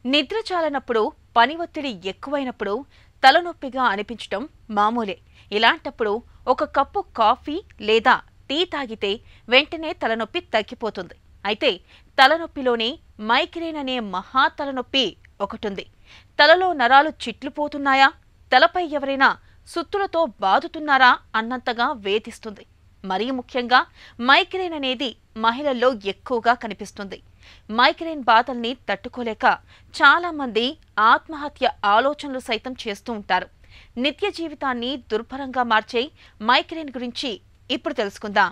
నిద్ర చాలనప్పుడు, పని ఒత్తిడి ఎక్కువైనప్పుడు తలనొప్పిగా అనిపించటం మామూలే. ఇలాంటప్పుడు ఒక కప్పు కాఫీ లేదా టీ తాగితే వెంటనే తలనొప్పి తగ్గిపోతుంది. అయితే తలనొప్పిలోనే మైగ్రేన్ అనే మహా తలనొప్పి ఒకటుంది. తలలో నరాలు చిట్లిపోతున్నాయా, తలపై ఎవరైనా సుత్తులతో బాదుతున్నారా అన్నంతగా వేధిస్తుంది. మరీ ముఖ్యంగా మైగ్రేన్ అనేది మహిళల్లో ఎక్కువగా కనిపిస్తుంది. మైగ్రేన్ బాధల్ని తట్టుకోలేక చాలా మంది ఆత్మహత్య ఆలోచనలు సైతం చేస్తూ ఉంటారు. నిత్య జీవితాన్ని దుర్భరంగా మార్చే మైగ్రేన్ గురించి ఇప్పుడు తెలుసుకుందాం.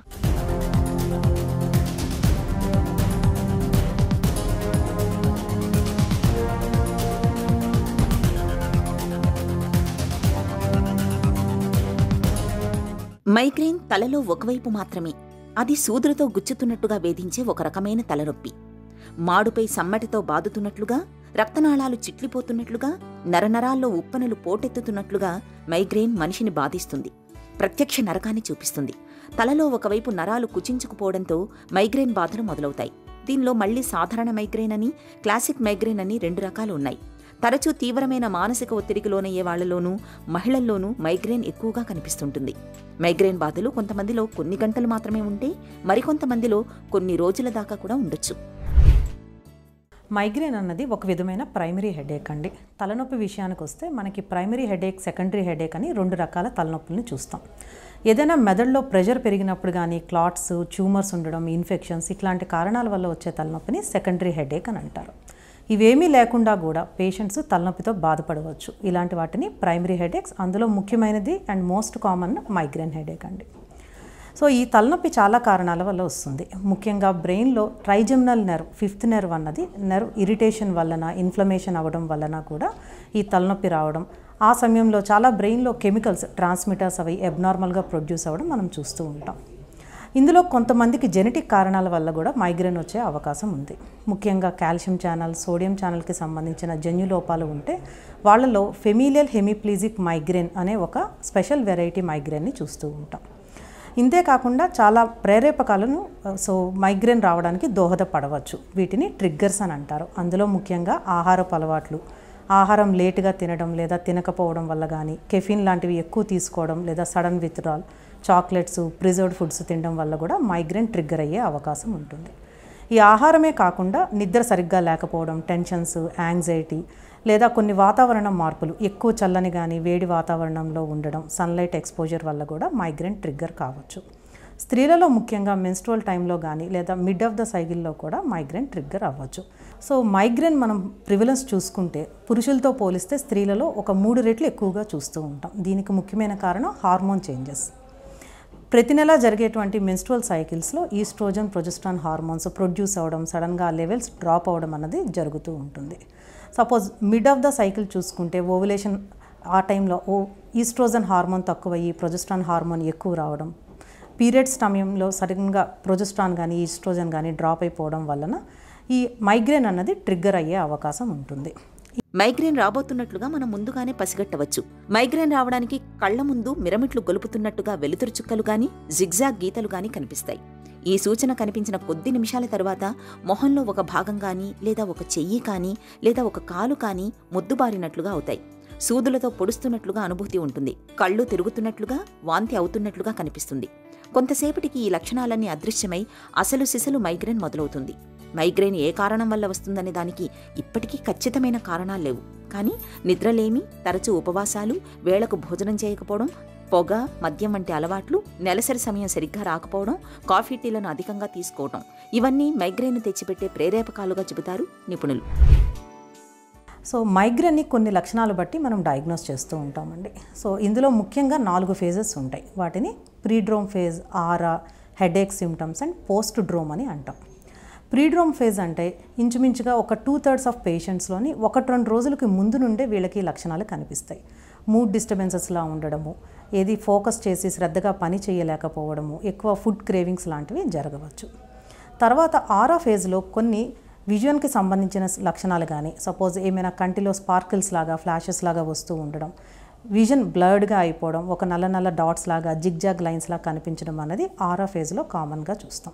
మైగ్రేన్ తలలో ఒకవైపు మాత్రమే. అది సూదులతో గుచ్చుతున్నట్టుగా వేధించే ఒక రకమైన తలనొప్పి. మాడుపై సమ్మటితో బాదుతున్నట్లుగా, రక్తనాళాలు చిట్లిపోతున్నట్లుగా, నరనరాల్లో ఉప్పనలు పోటెత్తుతున్నట్లుగా మైగ్రేన్ మనిషిని బాధిస్తుంది. ప్రత్యక్ష నరకాన్ని చూపిస్తుంది. తలలో ఒకవైపు నరాలు కుచించుకుపోవడంతో మైగ్రేన్ బాధలు మొదలవుతాయి. దీనిలో మళ్లీ సాధారణ మైగ్రేన్ అని, క్లాసిక్ మైగ్రేన్ అని రెండు రకాలు ఉన్నాయి. తరచూ తీవ్రమైన మానసిక ఒత్తిడికి లోనయ్యే వాళ్లలోనూ, మహిళల్లోనూ మైగ్రేన్ ఎక్కువగా కనిపిస్తుంటుంది. మైగ్రేన్ బాధలు కొంతమందిలో కొన్ని గంటలు మాత్రమే ఉంటే, మరికొంతమందిలో కొన్ని రోజుల దాకా కూడా ఉండొచ్చు. మైగ్రేన్ అన్నది ఒక విధమైన ప్రైమరీ హెడేక్ అండి. తలనొప్పి విషయానికి వస్తే మనకి ప్రైమరీ హెడేక్, సెకండరీ హెడేక్ అని రెండు రకాల తలనొప్పులను చూస్తాం. ఏదైనా మెదడులో ప్రెషర్ పెరిగినప్పుడు కానీ, క్లాట్స్, ట్యూమర్స్ ఉండడం, ఇన్ఫెక్షన్స్ ఇట్లాంటి కారణాల వల్ల వచ్చే తలనొప్పిని సెకండరీ హెడేక్ అని అంటారు. ఇవేమీ లేకుండా కూడా పేషెంట్స్ తలనొప్పితో బాధపడవచ్చు. ఇలాంటి వాటిని ప్రైమరీ హెడేక్స్. అందులో ముఖ్యమైనది and most common migraine headache అండి. సో ఈ తలనొప్పి చాలా కారణాల వల్ల వస్తుంది. ముఖ్యంగా బ్రెయిన్లో ట్రైజెమినల్ నెర్వ్, ఫిఫ్త్ నెర్వ్ అన్నది నెర్వ్ ఇరిటేషన్ వలన, ఇన్ఫ్లమేషన్ అవ్వడం వలన కూడా ఈ తలనొప్పి రావడం, ఆ సమయంలో చాలా బ్రెయిన్లో కెమికల్స్, ట్రాన్స్మిటర్స్ అవి అబ్నార్మల్గా ప్రొడ్యూస్ అవ్వడం మనం చూస్తూ ఉంటాం. ఇందులో కొంతమందికి జెనెటిక్ కారణాల వల్ల కూడా మైగ్రేన్ వచ్చే అవకాశం ఉంది. ముఖ్యంగా కాల్షియం ఛానల్, సోడియం ఛానల్కి సంబంధించిన జన్యు లోపాలు ఉంటే వాళ్ళలో ఫెమిలియల్ హెమిప్లీజిక్ మైగ్రేన్ అనే ఒక స్పెషల్ వెరైటీ మైగ్రేన్ని చూస్తూ ఉంటాం. ఇంతే కాకుండా చాలా ప్రేరేపకాలను మైగ్రేన్ రావడానికి దోహదపడవచ్చు. వీటిని ట్రిగ్గర్స్ అని అంటారు. అందులో ముఖ్యంగా ఆహారపు అలవాట్లు, ఆహారం లేటుగా తినడం లేదా తినకపోవడం వల్ల కానీ, కెఫిన్ లాంటివి ఎక్కువ తీసుకోవడం లేదా sudden withdrawal, chocolates, preserved foods తినడం వల్ల కూడా మైగ్రేన్ ట్రిగ్గర్ అయ్యే అవకాశం ఉంటుంది. ఈ ఆహారమే కాకుండా నిద్ర సరిగ్గా లేకపోవడం, టెన్షన్స్, యాంగ్జైటీ లేదా కొన్ని వాతావరణ మార్పులు, ఎక్కువ చల్లని కానీ వేడి వాతావరణంలో ఉండడం, సన్లైట్ ఎక్స్పోజర్ వల్ల కూడా మైగ్రేన్ ట్రిగ్గర్ కావచ్చు. స్త్రీలలో ముఖ్యంగా మెన్స్ట్రువల్ టైంలో కానీ లేదా మిడ్ ఆఫ్ ద సైకిల్లో కూడా మైగ్రేన్ ట్రిగ్గర్ అవ్వచ్చు. సో మైగ్రేన్ మనం ప్రివిలెన్స్ చూసుకుంటే పురుషులతో పోలిస్తే స్త్రీలలో ఒక 3 రెట్లు ఎక్కువగా చూస్తూ ఉంటాం. దీనికి ముఖ్యమైన కారణం హార్మోన్ చేంజెస్. ప్రతి నెల జరిగేటువంటి మెన్స్ట్రువల్ సైకిల్స్లో ఈస్ట్రోజన్, ప్రొజెస్ట్రాన్ హార్మోన్స్ ప్రొడ్యూస్ అవ్వడం, సడన్గా లెవెల్స్ డ్రాప్ అవ్వడం అన్నది జరుగుతూ ఉంటుంది. Suppose mid of the cycle చూసుకుంటే ఓవులేషన్ ఆ టైంలో ఈస్ట్రోజన్ హార్మోన్ తక్కువయ్యి ప్రొజెస్ట్రాన్ హార్మోన్ ఎక్కువ రావడం, పీరియడ్స్ సమయంలో సడన్గా ప్రొజెస్ట్రాన్ కానీ ఈస్ట్రోజన్ కానీ డ్రాప్ అయిపోవడం వలన ఈ మైగ్రేన్ అన్నది ట్రిగ్గర్ అయ్యే అవకాశం ఉంటుంది. మైగ్రేన్ రాబోతున్నట్లుగా మనం ముందుగానే పసిగట్టవచ్చు. మైగ్రేన్ రావడానికి కళ్ల ముందు మిరమిట్లు గొలుపుతున్నట్టుగా వెలుతురు చుక్కలు గాని, జిగ్జాగ్ గీతలు గాని కనిపిస్తాయి. ఈ సూచన కనిపించిన కొద్ది నిమిషాల తరువాత మొహంలో ఒక భాగం కానీ, లేదా ఒక చెయ్యి కానీ, లేదా ఒక కాలు కానీ మొద్దుబారినట్లుగా అవుతాయి. సూదులతో పొడుస్తున్నట్లుగా అనుభూతి ఉంటుంది. కళ్ళు తిరుగుతున్నట్లుగా, వాంతి అవుతున్నట్లుగా కనిపిస్తుంది. కొంతసేపటికి ఈ లక్షణాలన్నీ అదృశ్యమై అసలు సిసలు మైగ్రేన్ మొదలవుతుంది. మైగ్రేన్ ఏ కారణం వల్ల వస్తుందనే దానికి ఇప్పటికీ ఖచ్చితమైన కారణాలు లేవు. కానీ నిద్రలేమి, తరచూ ఉపవాసాలు, వేళకు భోజనం చేయకపోవడం, పొగ, మద్యం వంటి అలవాట్లు, నెలసరి సమయం సరిగ్గా రాకపోవడం, కాఫీ టీలను అధికంగా తీసుకోవడం ఇవన్నీ మైగ్రేన్ తెచ్చిపెట్టే ప్రేరేపకాలుగా చెబుతారు నిపుణులు. సో మైగ్రేన్ని కొన్ని లక్షణాలు బట్టి మనం డయాగ్నోస్ చేస్తూ ఉంటామండి. సో ఇందులో ముఖ్యంగా 4 ఫేజెస్ ఉంటాయి. వాటిని prodrome phase, aura, headache symptoms and postdrome అని అంటాం. ప్రీడ్రోమ్ ఫేజ్ అంటే ఇంచుమించుగా ఒక 2/3 ఆఫ్ పేషెంట్స్లోని 1-2 రోజులకి ముందు నుండే వీళ్ళకి లక్షణాలు కనిపిస్తాయి. మూడ్ డిస్టర్బెన్సెస్లా ఉండడము, ఏది ఫోకస్ చేసి శ్రద్ధగా పని చేయలేకపోవడము, ఎక్కువ ఫుడ్ క్రేవింగ్స్ లాంటివి జరగవచ్చు. తర్వాత ఆరా ఫేజ్లో కొన్ని విజన్కి సంబంధించిన లక్షణాలు కానీ, సపోజ్ ఏమైనా కంటిలో స్పార్కిల్స్ లాగా, ఫ్లాషెస్ లాగా వస్తూ ఉండడం, విజన్ బ్లర్డ్గా అయిపోవడం, ఒక నల్ల నల్ల డాట్స్ లాగా, జిగ్జాగ్ లైన్స్ లాగా కనిపించడం అనేది ఆరా ఫేజ్లో కామన్గా చూస్తాం.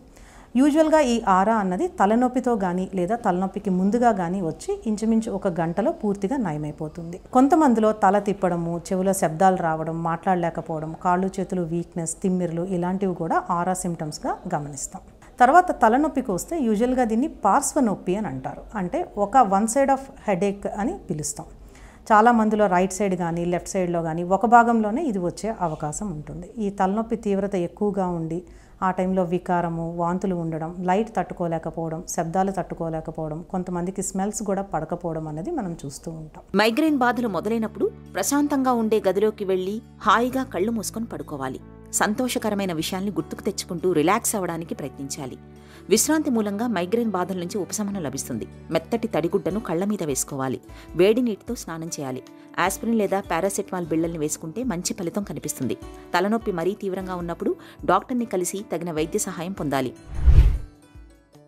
యూజువల్గా ఈ ఆరా అన్నది తలనొప్పితో కానీ లేదా తలనొప్పికి ముందుగా కానీ వచ్చి ఇంచుమించు 1 గంటలో పూర్తిగా నయమైపోతుంది. కొంతమందిలో తల తిప్పడము, చెవులో శబ్దాలు రావడం, మాట్లాడలేకపోవడం, కాళ్ళు చేతులు వీక్నెస్, తిమ్మిర్లు ఇలాంటివి కూడా ఆరా సిమ్టమ్స్గా గమనిస్తాం. తర్వాత తలనొప్పికి వస్తే యూజువల్గా దీన్ని పార్శ్వ నొప్పి అని అంటారు. అంటే వన్ సైడ్ ఆఫ్ హెడేక్ అని పిలుస్తాం. చాలా మందిలో రైట్ సైడ్ కానీ లెఫ్ట్ సైడ్లో కానీ ఒక భాగంలోనే ఇది వచ్చే అవకాశం ఉంటుంది. ఈ తలనొప్పి తీవ్రత ఎక్కువగా ఉండి ఆ టైంలో వికారము, వాంతులు ఉండడం, లైట్ తట్టుకోలేకపోవడం, శబ్దాలు తట్టుకోలేకపోవడం, కొంతమందికి స్మెల్స్ కూడా పడకపోవడం అనేది మనం చూస్తూ ఉంటాం. మైగ్రేన్ బాధలు మొదలైనప్పుడు ప్రశాంతంగా ఉండే గదిలోకి వెళ్లి హాయిగా కళ్ళు మూసుకొని పడుకోవాలి. సంతోషకరమైన విషయాల్ని గుర్తుకు తెచ్చుకుంటూ రిలాక్స్ అవ్వడానికి ప్రయత్నించాలి. విశ్రాంతి మూలంగా మైగ్రేన్ బాధల నుంచి ఉపశమనం లభిస్తుంది. మెత్తటి తడిగుడ్డను కళ్ల మీద వేసుకోవాలి. వేడి నీటితో స్నానం చేయాలి. ఆస్పిరిన్ లేదా పారాసెటమాల్ బిళ్లల్ని వేసుకుంటే మంచి ఫలితం కనిపిస్తుంది. తలనొప్పి మరీ తీవ్రంగా ఉన్నప్పుడు డాక్టర్ని కలిసి తగిన వైద్య సహాయం పొందాలి.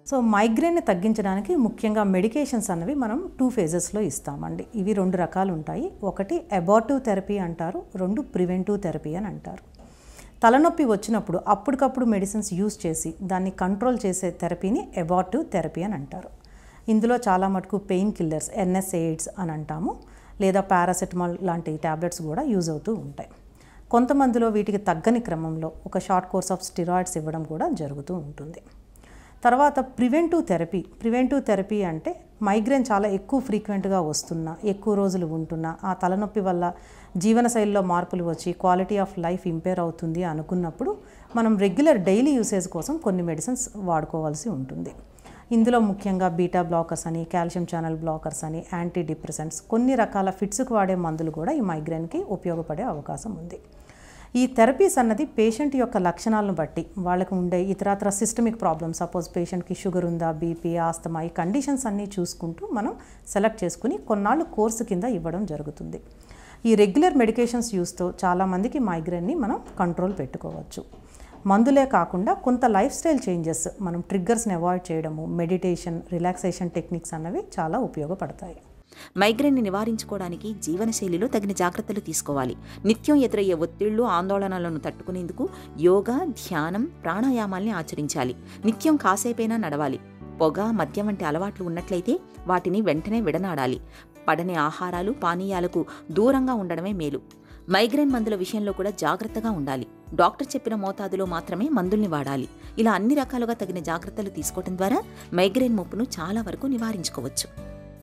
సో మైగ్రేన్ని తగ్గించడానికి ముఖ్యంగా మెడికేషన్స్ అన్నవి మనం 2 ఫేజెస్లో ఇస్తామండి. ఇవి 2 రకాలు ఉంటాయి. ఒకటి అబార్టివ్ థెరపీ అంటారు, 2 ప్రివెంటివ్ థెరపీ అని అంటారు. తలనొప్పి వచ్చినప్పుడు అప్పటికప్పుడు మెడిసిన్స్ యూజ్ చేసి దాన్ని కంట్రోల్ చేసే థెరపీని అబార్టివ్ థెరపీ అని అంటారు. ఇందులో చాలా మటుకు పెయిన్ కిల్లర్స్, NSAIDs అని అంటాము, లేదా పారాసెటమాల్ లాంటి ట్యాబ్లెట్స్ కూడా యూజ్ అవుతూ ఉంటాయి. కొంతమందిలో వీటికి తగ్గని క్రమంలో ఒక షార్ట్ కోర్స్ ఆఫ్ స్టిరాయిడ్స్ ఇవ్వడం కూడా జరుగుతూ ఉంటుంది. తర్వాత ప్రివెంటివ్ థెరపీ అంటే మైగ్రేన్ చాలా ఎక్కువ ఫ్రీక్వెంట్గా వస్తున్నా, ఎక్కువ రోజులు ఉంటున్నా, ఆ తలనొప్పి వల్ల జీవనశైలిలో మార్పులు వచ్చి క్వాలిటీ ఆఫ్ లైఫ్ ఇంపేర్ అవుతుంది అనుకున్నప్పుడు మనం రెగ్యులర్ డైలీ యూసేజ్ కోసం కొన్ని మెడిసిన్స్ వాడుకోవాల్సి ఉంటుంది. ఇందులో ముఖ్యంగా బీటా బ్లాకర్స్ అని, కాల్షియం ఛానల్ బ్లాకర్స్ అని, యాంటీ డిప్రెసెంట్స్, కొన్ని రకాల ఫిట్స్కి వాడే మందులు కూడా ఈ మైగ్రేన్కి ఉపయోగపడే అవకాశం ఉంది. ఈ థెరపీస్ అన్నది పేషెంట్ యొక్క లక్షణాలను బట్టి, వాళ్ళకు ఉండే ఇతరత్ర సిస్టమిక్ ప్రాబ్లమ్స్, సపోజ్ పేషెంట్కి షుగర్ ఉందా, బీపీ, ఆస్తమా, ఈ కండిషన్స్ అన్నీ చూసుకుంటూ మనం సెలెక్ట్ చేసుకుని కొన్నాళ్ళు కోర్సు కింద ఇవ్వడం జరుగుతుంది. ఈ రెగ్యులర్ మెడికేషన్స్ యూస్తో చాలామందికి మైగ్రేన్ని మనం కంట్రోల్ పెట్టుకోవచ్చు. మందులే కాకుండా కొంత లైఫ్ స్టైల్ చేంజెస్, మనం ట్రిగ్గర్స్ని అవాయిడ్ చేయడము, మెడిటేషన్, రిలాక్సేషన్ టెక్నిక్స్ అన్నవి చాలా ఉపయోగపడతాయి. మైగ్రేన్ని నివారించుకోవడానికి జీవనశైలిలో తగిన జాగ్రత్తలు తీసుకోవాలి. నిత్యం ఎదురయ్యే ఒత్తిళ్లు, ఆందోళనలను తట్టుకునేందుకు యోగా, ధ్యానం, ప్రాణాయామాల్ని ఆచరించాలి. నిత్యం కాసేపైనా నడవాలి. పొగ, మద్యం వంటి అలవాట్లు ఉన్నట్లయితే వాటిని వెంటనే విడనాడాలి. పడని ఆహారాలు, పానీయాలకు దూరంగా ఉండడమే మేలు. మైగ్రేన్ మందుల విషయంలో కూడా జాగ్రత్తగా ఉండాలి. డాక్టర్ చెప్పిన మోతాదులో మాత్రమే మందుల్ని వాడాలి. ఇలా అన్ని రకాలుగా తగిన జాగ్రత్తలు తీసుకోవడం ద్వారా మైగ్రేన్ ముప్పును చాలా వరకు నివారించుకోవచ్చు.